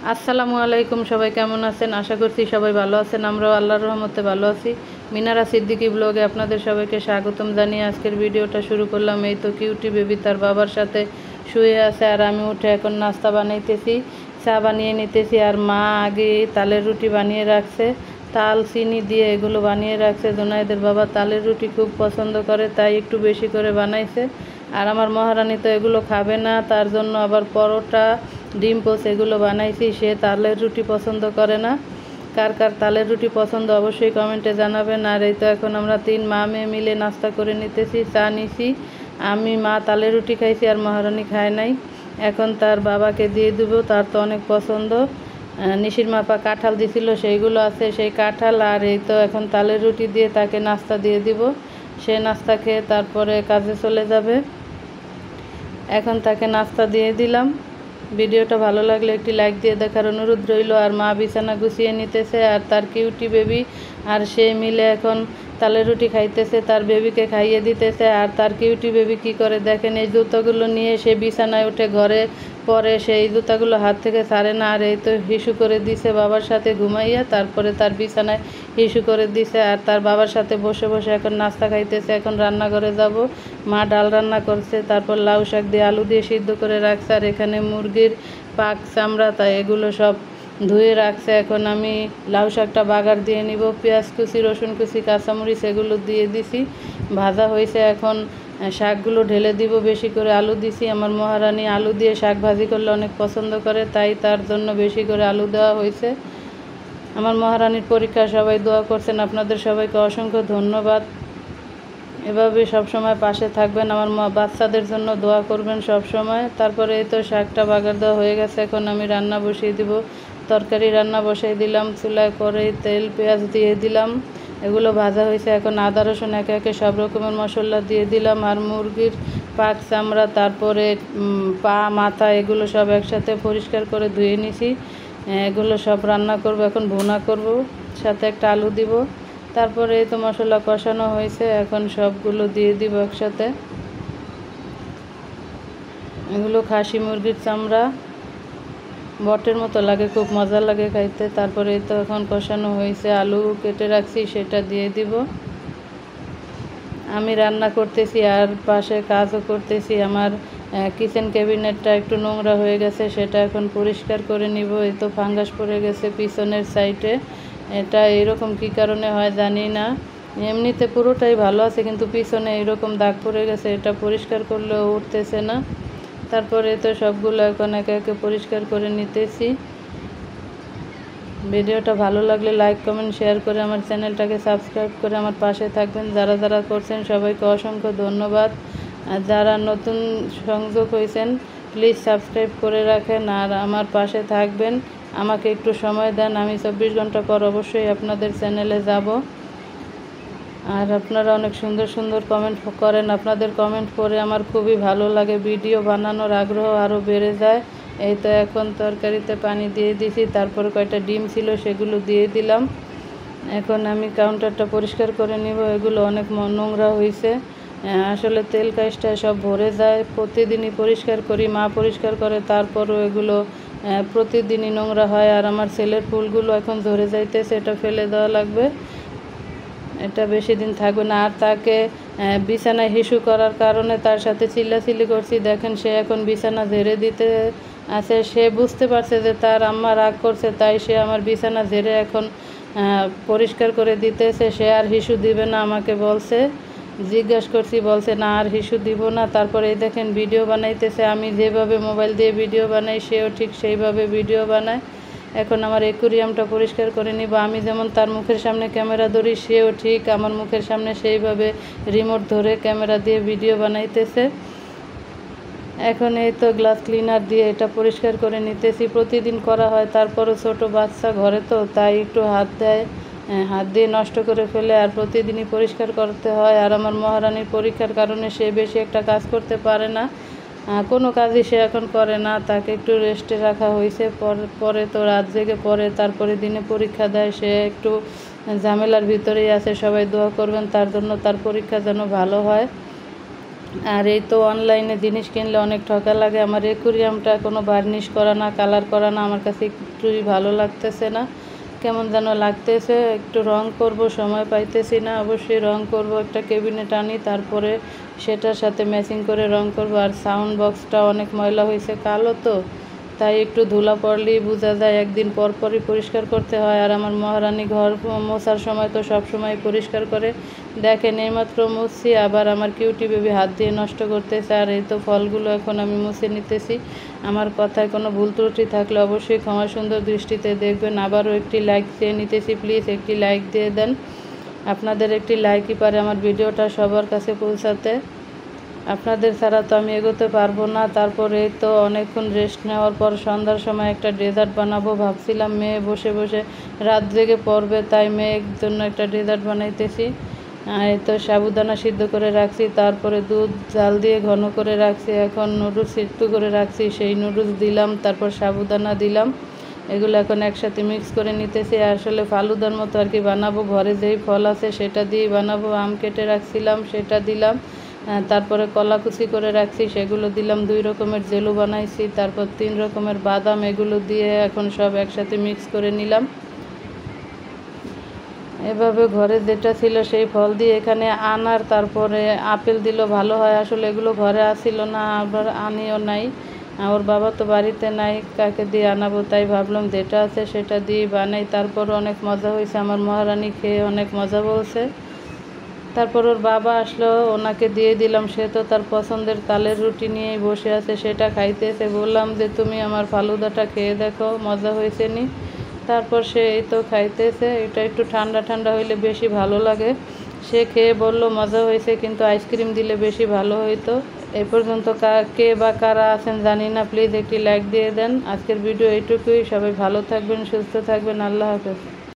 আসসালামু আলাইকুম, সবাই কেমন আছেন? আশা করছি সবাই ভালো আছেন। আমরাও আল্লাহর রহমতে ভালো আছি। মিনারা সিদ্দিকী ব্লগে আপনাদের সবাইকে স্বাগতম জানিয়ে আজকের ভিডিওটা শুরু করলাম। এই তো কিউটি বেবি তার বাবার সাথে শুয়ে আছে, আর আমি উঠে এখন নাস্তা বানাইতেছি, চা বানিয়ে নিতেছি। আর মা আগে তালের রুটি বানিয়ে রাখছে, তাল চিনি দিয়ে এগুলো বানিয়ে রাখছে। জোনায়েদের বাবা তালের রুটি খুব পছন্দ করে, তাই একটু বেশি করে বানাইছে। আর আমার মহারানী তো এগুলো খাবে না, তার জন্য আবার পরোটা, ডিম পোচ এগুলো বানাইছি। সে তালের রুটি পছন্দ করে না। কার কার তালের রুটি পছন্দ অবশ্যই কমেন্টে জানাবেন। আর এই তো এখন আমরা 3 মা মেয়ে মিলে নাস্তা করে নিতেছি, চা নিছি। আমি মা তালের রুটি খাইছি আর মহারানী খায় নাই। এখন তার বাবাকে দিয়ে দেবো, তার তো অনেক পছন্দ। নিশির মাপা কাঁঠাল দিছিল, সেইগুলো আছে, সেই কাঁঠাল। আর এই তো এখন তালের রুটি দিয়ে তাকে নাস্তা দিয়ে দিব। সে নাস্তা খেয়ে তারপরে কাজে চলে যাবে। এখন তাকে নাস্তা দিয়ে দিলাম। ভিডিওটা ভালো লাগলে একটি লাইক দিয়ে দেখার অনুরোধ রইল। আর মা বিছানা গুছিয়ে নিতেছে, আর তার কিউটি বেবি আর সে মিলে এখন তালের রুটি খাইতেছে, তার বেবিকে খাইয়ে দিতেছে। আর তার কিউটি বেবি কি করে দেখেন, এই জুতোগুলো নিয়ে সে বিছানায় উঠে ঘরে পরে, সেই জুতাগুলো হাত থেকে ছাড়ে না। আর এই তো হিসু করে দিছে বাবার সাথে ঘুমাইয়া, তারপরে তার বিছানায় হিসু করে দিছে। আর তার বাবার সাথে বসে বসে এখন নাস্তা খাইতেছে। এখন রান্নাঘরে যাব, মা ডাল রান্না করছে, তারপর লাউ শাক দিয়ে আলু দিয়ে সিদ্ধ করে রাখছে। আর এখানে মুরগির পাক চামড়া, তাই এগুলো সব ধুয়ে রাখছে। এখন আমি লাউ শাকটা বাগার দিয়ে নিব। পেঁয়াজ কুচি, রসুন কুচি, কাঁচামরিচ এগুলো দিয়ে দিছি, ভাজা হয়েছে। এখন শাকগুলো ঢেলে দিব, বেশি করে আলু দিছি। আমার মহারানী আলু দিয়ে শাক ভাজি করলে অনেক পছন্দ করে, তাই তার জন্য বেশি করে আলু দেওয়া হয়েছে। আমার মহারানীর পরীক্ষা, সবাই দোয়া করছেন, আপনাদের সবাইকে অসংখ্য ধন্যবাদ। এভাবে সবসময় পাশে থাকবেন, আমার বাচ্চাদের জন্য দোয়া করবেন সব সময়। তারপরে এই তো শাকটা বাগার দেওয়া হয়ে গেছে। এখন আমি রান্না বসিয়ে দিব, তরকারি রান্না বসিয়ে দিলাম চুলায়। করে তেল পেঁয়াজ দিয়ে দিলাম, এগুলো ভাজা হয়েছে। এখন আদা রসুন একে একে সব রকমের মশলা দিয়ে দিলাম। আর মুরগির পাক চামড়া, তারপরে পা মাথা এগুলো সব একসাথে পরিষ্কার করে ধুয়ে নিছি। এগুলো সব রান্না করব, এখন ভুনা করব, সাথে একটা আলু দিব। তারপরে এই তো মশলা কষানো হয়েছে, এখন সবগুলো দিয়ে দিব একসাথে। এগুলো খাসি মুরগির চামড়া, বটের মতো লাগে, খুব মজা লাগে খাইতে। তারপরে এই তো এখন কষানো হয়েছে, আলু কেটে রাখছি সেটা দিয়ে দিব। আমি রান্না করতেছি আর পাশে কাজও করতেছি। আমার কিচেন ক্যাবিনেটটা একটু নোংরা হয়ে গেছে, সেটা এখন পরিষ্কার করে নিব। এই তো ফাঙ্গাস পড়ে গেছে পিছনের সাইডে, এটা এরকম কি কারণে হয় জানি না। এমনিতে পুরোটাই ভালো আছে, কিন্তু পিছনে এরকম দাগ পড়ে গেছে, এটা পরিষ্কার করলেও উঠতেছে না। তারপরে তো সবগুলো এখন একে একে পরিষ্কার করে নিতেছি। ভিডিওটা ভালো লাগলে লাইক কমেন্ট শেয়ার করে আমার চ্যানেলটাকে সাবস্ক্রাইব করে আমার পাশে থাকবেন। যারা যারা করছেন সবাইকে অসংখ্য ধন্যবাদ। আর যারা নতুন সংযোগ হয়েছেন প্লিজ সাবস্ক্রাইব করে রাখেন আর আমার পাশে থাকবেন। আমাকে একটু সময় দেন, আমি 24 ঘন্টা পর অবশ্যই আপনাদের চ্যানেলে যাব। আর আপনারা অনেক সুন্দর সুন্দর কমেন্ট করেন, আপনাদের কমেন্ট পড়ে আমার খুবই ভালো লাগে, ভিডিও বানানোর আগ্রহ আরও বেড়ে যায়। এই তো এখন তরকারিতে পানি দিয়ে দিয়েছি, তারপর কয়টা ডিম ছিল সেগুলো দিয়ে দিলাম। এখন আমি কাউন্টারটা পরিষ্কার করে নিব, এগুলো অনেক নোংরা হয়েছে। আসলে তেল কাজটা সব ভরে যায়, প্রতিদিনই পরিষ্কার করি, মা পরিষ্কার করে, তারপরও এগুলো প্রতিদিনই নোংরা হয়। আর আমার ছেলের ফুলগুলো এখন ধরে যাইতেছে, এটা ফেলে দেওয়া লাগবে, এটা বেশি দিন থাকবে না। আর তাকে বিছানায় হিসু করার কারণে তার সাথে চিল্লাচিল্লি করছি, দেখেন সে এখন বিছানা ঝেড়ে দিতে আছে। সে বুঝতে পারছে যে তার আম্মা রাগ করছে, তাই সে আমার বিছানা ঝেড়ে এখন পরিষ্কার করে দিতেছে। সে আর হিসু দিবে না, আমাকে বলছে, জিজ্ঞাসা করছি, বলছে না আর হিসু দিব না। তারপরে এই দেখেন ভিডিও বানাইতেছে, আমি যেভাবে মোবাইল দিয়ে ভিডিও বানাই সেও ঠিক সেইভাবে ভিডিও বানায়। এখন আমার অ্যাকুরিয়ামটা পরিষ্কার করে নিব। আমি যেমন তার মুখের সামনে ক্যামেরা ধরি, সেও ঠিক আমার মুখের সামনে সেইভাবে রিমোট ধরে ক্যামেরা দিয়ে ভিডিও বানাইতেছে। এখন এই তো গ্লাস ক্লিনার দিয়ে এটা পরিষ্কার করে নিতেছি, প্রতিদিন করা হয়, তারপরও ছোট বাচ্চা ঘরে তো, তাই একটু হাত দেয়, হাত দিয়ে নষ্ট করে ফেলে, আর প্রতিদিনই পরিষ্কার করতে হয়। আর আমার মহারানীর পরীক্ষার কারণে সে বেশি একটা কাজ করতে পারে না, কোনো কাজই সে এখন করে না, তাকে একটু রেস্টে রাখা হয়েছে। পরে তো রাত জেগে পড়ে, তারপরে দিনে পরীক্ষা দেয়, সে একটু ঝামেলার ভিতরেই আছে। সবাই দোয়া করবেন তার জন্য, তার পরীক্ষা যেন ভালো হয়। আর এই তো অনলাইনে জিনিস কিনলে অনেক ঠকা লাগে। আমার অ্যাকুরিয়ামটা কোনো বার্নিশ করা না, কালার করা না, আমার কাছে একটুই ভালো লাগতেছে না, কেমন যেন লাগতেছে। একটু রং করব, সময় পাইতেছি না। অবশ্যই রং করব, একটা ক্যাবিনেট আনি, তারপরে সেটার সাথে ম্যাচিং করে রং করব। আর সাউন্ড বক্সটা অনেক ময়লা হয়েছে, কালো তো, তাই একটু ধুলা পড়লেই বোঝা যায়, একদিন পর পরই পরিষ্কার করতে হয়। আর আমার মহারানী ঘর মোছার সময় তো সব সময় পরিষ্কার করে। দেখেন এইমাত্র মুছছি, আবার আমার কিউটি বেবি হাত দিয়ে নষ্ট করতেছে। আর এই তো ফলগুলো এখন আমি মুছে নিতেছি। আমার কথায় কোনো ভুল ত্রুটি থাকলে অবশ্যই ক্ষমা সুন্দর দৃষ্টিতে দেখবেন। আবারও একটি লাইক দিয়ে নিতেছি, প্লিজ একটি লাইক দিয়ে দেন। আপনাদের একটি লাইকই পারে আমার ভিডিওটা সবার কাছে পৌঁছাতে। আপনাদের ছাড়া তো আমি এগোতে পারবো না। তারপরে তো অনেকক্ষণ রেস্ট নেওয়ার পর সন্ধ্যার সময় একটা ডেজার্ট বানাবো ভাবছিলাম। মেয়ে বসে বসে রাত জেগে পড়বে, তাই মেয়ের জন্য একটা ডেজার্ট বানাইতেছি। এই তো সাবুদানা সিদ্ধ করে রাখছি, তারপরে দুধ জাল দিয়ে ঘন করে রাখছি। এখন নুডলস সিদ্ধ করে রাখছি, সেই নুডলস দিলাম, তারপর সাবুদানা দিলাম। এগুলো এখন একসাথে মিক্স করে নিতেছি। আসলে ফালুদার মতো আর কি বানাবো, ঘরে যেই ফল আছে সেটা দিয়েই বানাবো। আম কেটে রাখছিলাম, সেটা দিলাম। তারপরে কলা কুচি করে রাখছি, সেগুলো দিলাম। 2 রকমের জেলু বানাইছি, তারপর 3 রকমের বাদাম, এগুলো দিয়ে এখন সব একসাথে মিক্স করে নিলাম। এভাবে ঘরে যেটা ছিল সেই ফল দিয়ে এখানে আনার, তারপরে আপেল দিল ভালো হয়। আসলে এগুলো ঘরে আসিল না, আবার আনিও নাই। ওর বাবা তো বাড়িতে নাই, কাকে দিয়ে আনাবো, তাই ভাবলাম যেটা আছে সেটা দিয়ে বানাই। তারপর অনেক মজা হয়েছে, আমার মহারানী খেয়ে অনেক মজা বলছে। তারপর ওর বাবা আসলো, ওনাকে দিয়ে দিলাম। সে তো তার পছন্দের তালের রুটি নিয়েই বসে আছে, সেটা খাইতেছে। বললাম যে তুমি আমার ফালুদাটা খেয়ে দেখো, মজা হয়েছে নি। তারপর সে এই তো খাইতেছে। এটা একটু ঠান্ডা ঠান্ডা হইলে বেশি ভালো লাগে। সে খেয়ে বলল মজা হয়েছে, কিন্তু আইসক্রিম দিলে বেশি ভালো হইতো। এই পর্যন্ত কে বা কারা আছেন জানি না, প্লিজ একটি লাইক দিয়ে দেন। আজকের ভিডিও এইটুকুই। সবাই ভালো থাকবেন, সুস্থ থাকবেন। আল্লাহ হাফেজ।